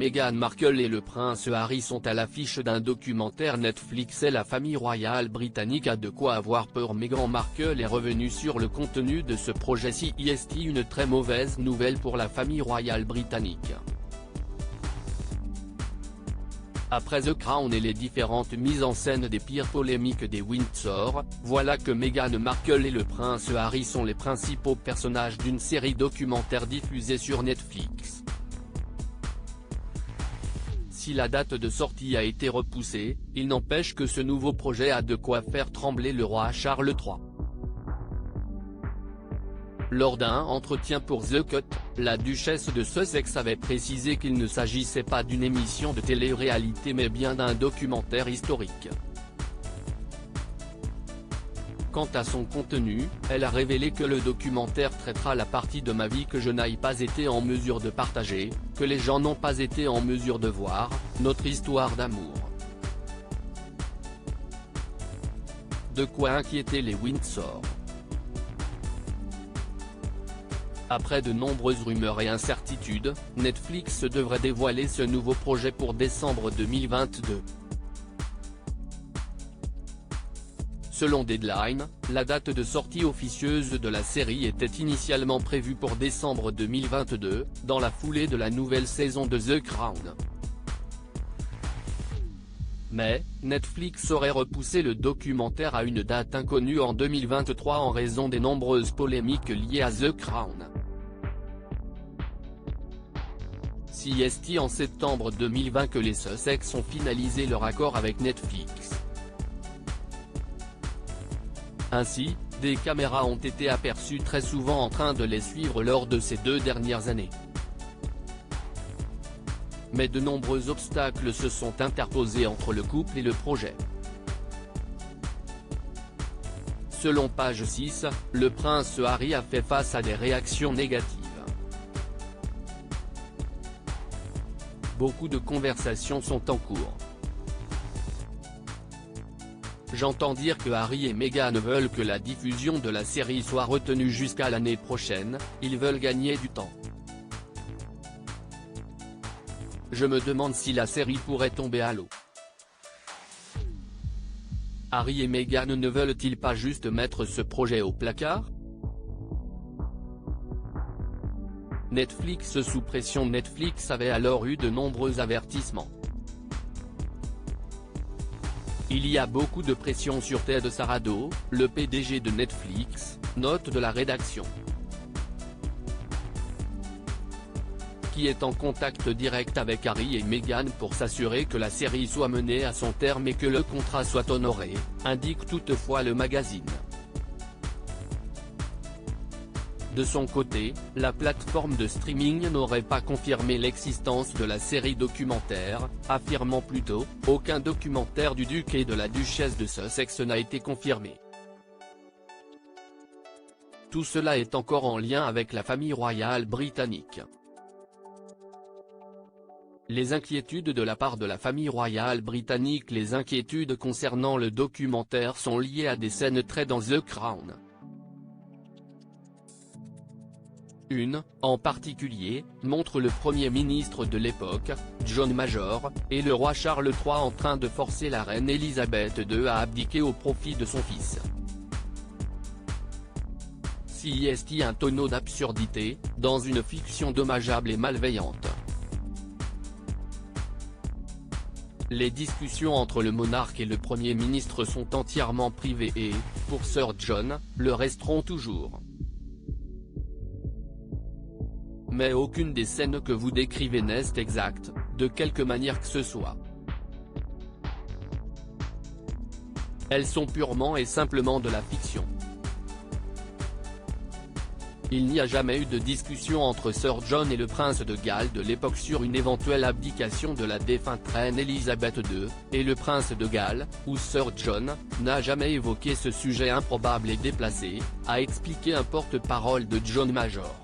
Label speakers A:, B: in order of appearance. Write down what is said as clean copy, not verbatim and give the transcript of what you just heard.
A: Meghan Markle et le prince Harry sont à l'affiche d'un documentaire Netflix et la famille royale britannique a de quoi avoir peur. Meghan Markle est revenue sur le contenu de ce projet CEST, une très mauvaise nouvelle pour la famille royale britannique. Après The Crown et les différentes mises en scène des pires polémiques des Windsor, voilà que Meghan Markle et le prince Harry sont les principaux personnages d'une série documentaire diffusée sur Netflix. Si la date de sortie a été repoussée, il n'empêche que ce nouveau projet a de quoi faire trembler le roi Charles III. Lors d'un entretien pour The Cut, la duchesse de Sussex avait précisé qu'il ne s'agissait pas d'une émission de télé-réalité mais bien d'un documentaire historique. Quant à son contenu, elle a révélé que le documentaire traitera la partie de ma vie que je n'ai pas été en mesure de partager, que les gens n'ont pas été en mesure de voir, notre histoire d'amour. De quoi inquiéter les Windsor. Après de nombreuses rumeurs et incertitudes, Netflix devrait dévoiler ce nouveau projet pour décembre 2022. Selon Deadline, la date de sortie officieuse de la série était initialement prévue pour décembre 2022, dans la foulée de la nouvelle saison de The Crown. Mais, Netflix aurait repoussé le documentaire à une date inconnue en 2023 en raison des nombreuses polémiques liées à The Crown. CEST en septembre 2020 que les Sussex ont finalisé leur accord avec Netflix. Ainsi, des caméras ont été aperçues très souvent en train de les suivre lors de ces 2 dernières années. Mais de nombreux obstacles se sont interposés entre le couple et le projet. Selon Page 6, le prince Harry a fait face à des réactions négatives. Beaucoup de conversations sont en cours. J'entends dire que Harry et Meghan veulent que la diffusion de la série soit retenue jusqu'à l'année prochaine, ils veulent gagner du temps. Je me demande si la série pourrait tomber à l'eau. Harry et Meghan ne veulent-ils pas juste mettre ce projet au placard? Netflix sous pression. Netflix avait alors eu de nombreux avertissements. Il y a beaucoup de pression sur Ted Sarandos, le PDG de Netflix, note de la rédaction. Qui est en contact direct avec Harry et Meghan pour s'assurer que la série soit menée à son terme et que le contrat soit honoré, indique toutefois le magazine. De son côté, la plateforme de streaming n'aurait pas confirmé l'existence de la série documentaire, affirmant plutôt « Aucun documentaire du duc et de la duchesse de Sussex n'a été confirmé ». Tout cela est encore en lien avec la famille royale britannique. Les inquiétudes de la part de la famille royale britannique. Les inquiétudes concernant le documentaire sont liées à des scènes très dans The Crown. Une, en particulier, montre le Premier ministre de l'époque, John Major, et le roi Charles III en train de forcer la reine Elisabeth II à abdiquer au profit de son fils. CEST un tonneau d'absurdité, dans une fiction dommageable et malveillante. Les discussions entre le monarque et le Premier ministre sont entièrement privées et, pour Sir John, le resteront toujours. Mais aucune des scènes que vous décrivez n'est exacte, de quelque manière que ce soit. Elles sont purement et simplement de la fiction. Il n'y a jamais eu de discussion entre Sir John et le prince de Galles de l'époque sur une éventuelle abdication de la défunte reine Elisabeth II, et le prince de Galles, ou Sir John, n'a jamais évoqué ce sujet improbable et déplacé, a expliqué un porte-parole de John Major.